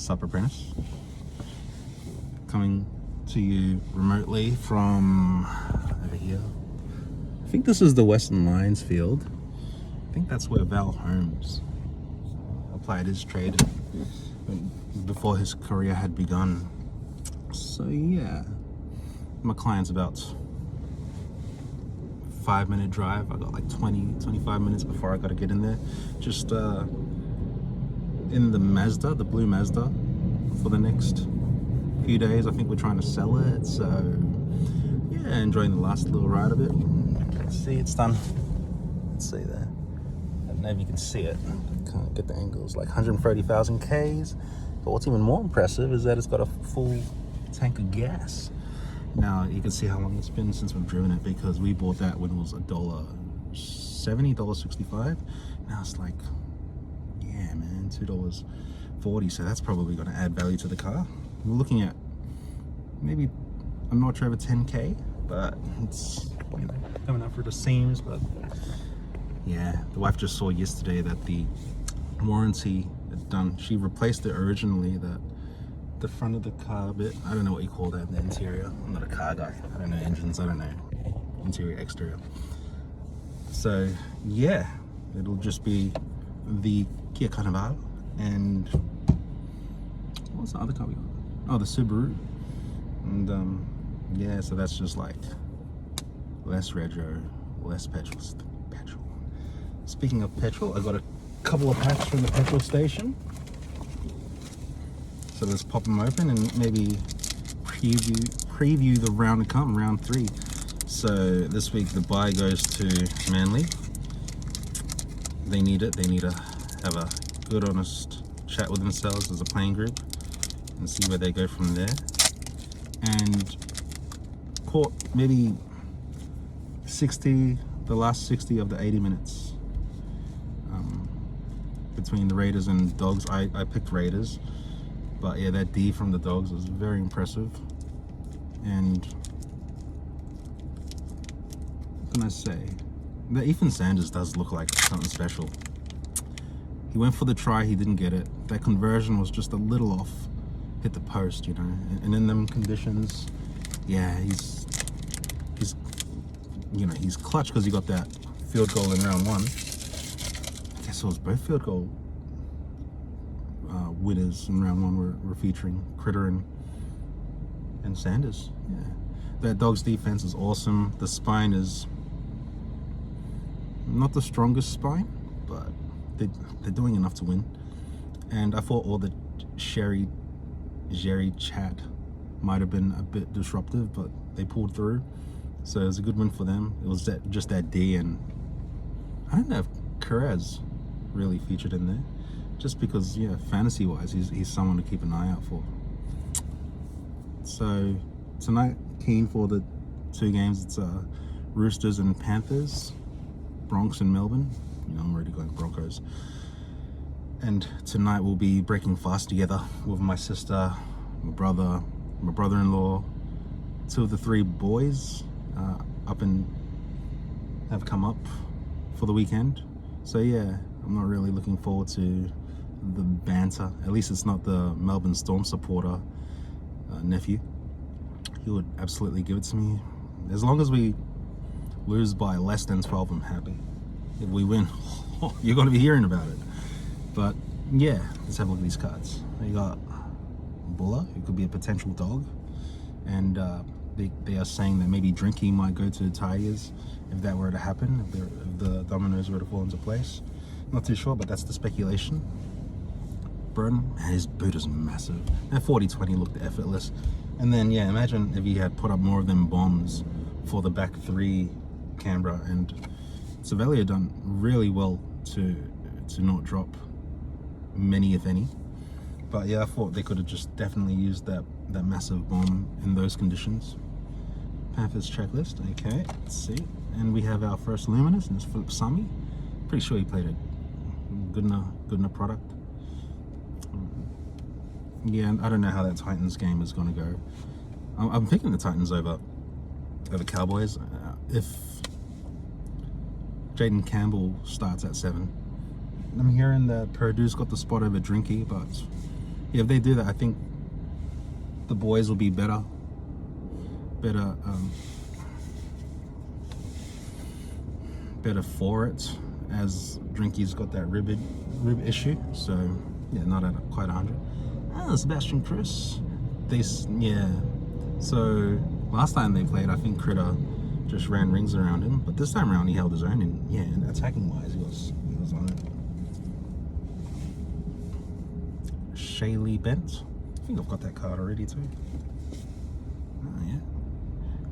Sup Apprentice, coming to you remotely from over here. I think this is the Western Lions field. I think that's where Val Holmes applied his trade before his career had begun. So yeah, my client's about 5-minute drive. I got like 25 minutes before I got to get in there. Just in the Mazda, the blue Mazda, for the next few days. I think we're trying to sell it, so yeah, enjoying the last little ride of it. Let's see, it's done. Let's see there. I don't know if you can see it. I can't get the angles. Like 130,000 Ks. But what's even more impressive is that it's got a full tank of gas. Now you can see how long it's been since we've driven it, because we bought that when it was $1.70, $1.65. Now it's like, yeah, man, $2.40. So that's probably going to add value to the car. We're looking at maybe a notch over 10K, but it's, you know, coming up for the seams. But yeah, the wife just saw yesterday that the warranty is done. She replaced it originally, the front of the car bit. I don't know what you call that, the interior. I'm not a car guy. I don't know engines. I don't know interior, exterior. So yeah, it'll just be the Kia Carnival and what's the other car we got? Oh, the Subaru. And yeah, so that's just like less retro, less petrol. Speaking of petrol, I got a couple of packs from the petrol station. So let's pop them open and maybe preview the round to come, round 3. So this week the buy goes to Manly. They need it. They need to have a good, honest chat with themselves as a playing group and see where they go from there. And caught maybe the last 60 of the 80 minutes between the Raiders and Dogs. I picked Raiders. But yeah, that D from the Dogs was very impressive. And what can I say? That Ethan Sanders does look like something special. He went for the try, he didn't get it. That conversion was just a little off. Hit the post, you know. And in them conditions, yeah, he's you know, he's clutch because he got that field goal in round 1. I guess it was both field goal winners in round 1 were featuring Critter and Sanders. Yeah, that Dogs defense is awesome. The spine is not the strongest spine, but they're doing enough to win. And I thought all the Jerry chat might have been a bit disruptive, but they pulled through. So it was a good win for them. It was just that D, and I don't know if Perez really featured in there. Just because, yeah, fantasy-wise, he's someone to keep an eye out for. So tonight, keen for the 2 games. It's Roosters and Panthers, Bronx and Melbourne. You know, I'm already going Broncos. And tonight we'll be breaking fast together with my sister, my brother, my brother-in-law. 2 of the 3 boys have come up for the weekend. So yeah, I'm not really looking forward to the banter. At least it's not the Melbourne Storm supporter nephew. He would absolutely give it to me. As long as we lose by less than 12, I'm happy. If we win, you're going to be hearing about it. But yeah, let's have a look at these cards. You got Buller, who could be a potential dog, and they are saying that maybe Drinky might go to the Tigers if that were to happen, if the dominoes were to fall into place. Not too sure, but that's the speculation. Burton, his boot is massive. That 40-20 looked effortless. And then, yeah, imagine if he had put up more of them bombs for the back 3 Canberra. And Savelli done really well to not drop many, if any. But yeah, I thought they could have just definitely used that massive bomb in those conditions. Panthers checklist, okay, let's see. And we have our first Luminous, and it's Philip Sami. Pretty sure he played a good enough product. Yeah, I don't know how that Titans game is going to go. I'm picking the Titans over Cowboys. If Jaden Campbell starts at 7, I'm hearing that Purdue's got the spot over Drinky, but Yeah, if they do that, I think the boys will be better for it, as Drinky's got that rib issue. So yeah, not at quite 100. Sebastian Chris. So last time they played, I think Critter just ran rings around him, but this time around he held his own, and yeah, and attacking wise he was on it. Shaylee Bent. I think I've got that card already too. Oh yeah.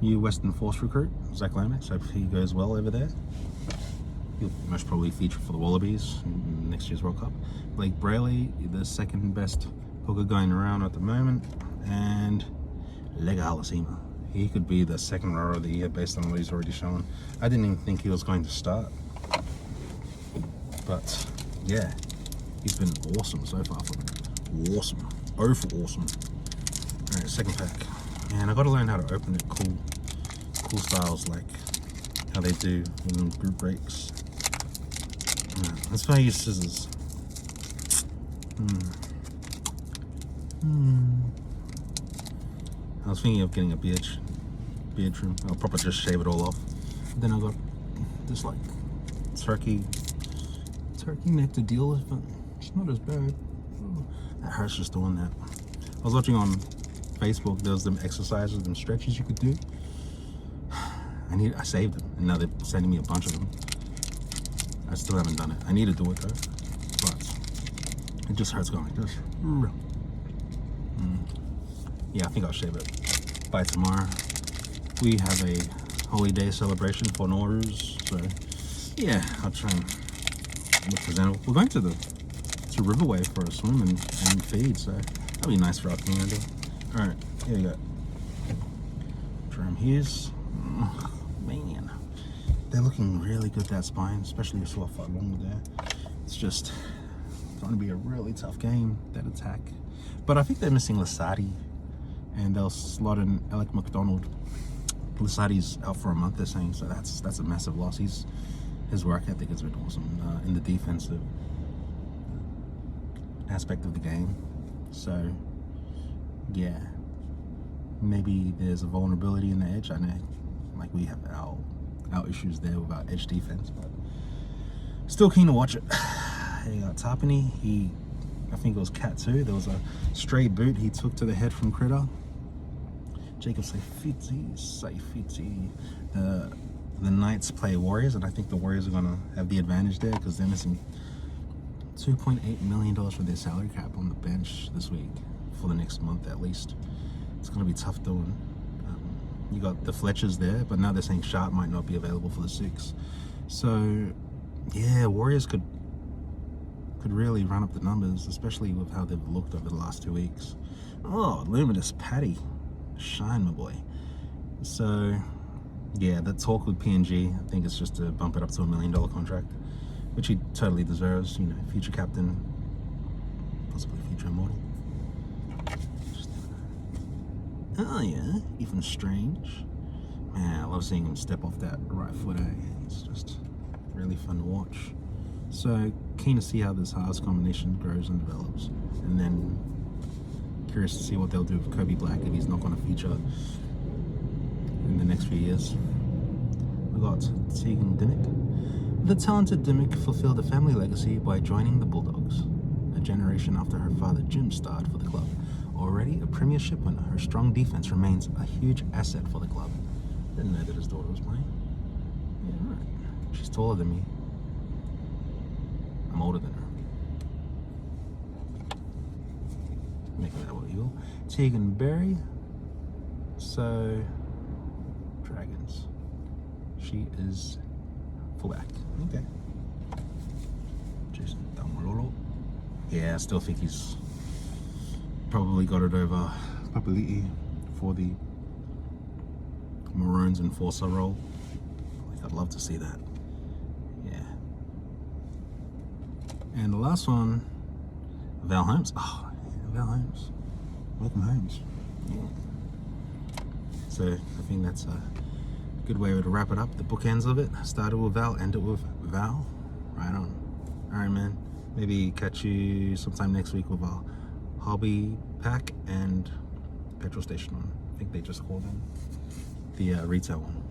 New Western Force recruit, Zach Lomax. Hope he goes well over there. He'll most probably feature for the Wallabies in next year's World Cup. Blake Brayley, the second best hooker going around at the moment, and Lega Halasima. He could be the second rower of the year based on what he's already shown. I didn't even think he was going to start, but yeah, he's been awesome so far for me. Awesome. Oh for awesome. All right, second pack. And I got to learn how to open it cool styles, like how they do in group breaks. Let's try to use scissors. I was thinking of getting a beard trim. I'll probably just shave it all off. Then I got this like turkey neck to deal with, but it's not as bad. That hurts just doing that. I was watching on Facebook, there was them exercises, them stretches you could do. I saved them, and now they're sending me a bunch of them. I still haven't done it. I need to do it though, but it just hurts going like this. Yeah, I think I'll shave it by tomorrow. We have a holy day celebration for Nauruz, so yeah, I'll try and look presentable. We're going to Riverway for a swim and feed, so that'll be nice for our community. All right, here we go. Jerome Hughes. Man, they're looking really good, that spine, especially with Swaffa along there. It's just going to be a really tough game, that attack. But I think they're missing Lasati, and they'll slot in Alec McDonald. Lasati's out for a month, they're saying, so that's a massive loss. His work ethic has been awesome in the defensive aspect of the game. So yeah, maybe there's a vulnerability in the edge. I know, like, we have our issues there with our edge defense, but still keen to watch it. There you got Tarpany. I think it was Cat 2. There was a stray boot he took to the head from Critter. Jacob Saifiti. The Knights play Warriors, and I think the Warriors are gonna have the advantage there because they're missing $2.8 million for their salary cap on the bench this week for the next month at least. It's gonna be tough doing. You got the Fletchers there, but now they're saying Sharp might not be available for the 6. So yeah, Warriors could really run up the numbers, especially with how they've looked over the last 2 weeks. Oh, Luminous Patty. Shine, my boy. So yeah, the talk with PNG, I think it's just to bump it up to $1 million contract, which he totally deserves. You know, future captain, possibly future immortal. Oh yeah, Ethan Strange. Man, I love seeing him step off that right foot. It's just really fun to watch. So keen to see how this halves combination grows and develops, and then curious to see what they'll do with Kobe Black if he's not going to feature in the next few years. We got Tegan Dimmick. The talented Dimmick fulfilled a family legacy by joining the Bulldogs, a generation after her father Jim starred for the club. Already a premiership winner, her strong defense remains a huge asset for the club. Didn't know that his daughter was playing. Yeah, right. She's taller than me. I'm older than her. Making that what you will. Tegan Berry. So, Dragons. She is fullback. Okay. Jason Damalolo. Yeah, I still think he's probably got it over Papali'i for the Maroons enforcer role. Like, I'd love to see that. Yeah. And the last one, Val Holmes. Oh, yeah, Val Holmes. Welcome, Holmes. Yeah. So I think that's a good way to wrap it up. The bookends of it. Started with Val, ended with Val. Right on. All right, man. Maybe catch you sometime next week with our hobby pack and petrol station one. I think they just call them the retail one.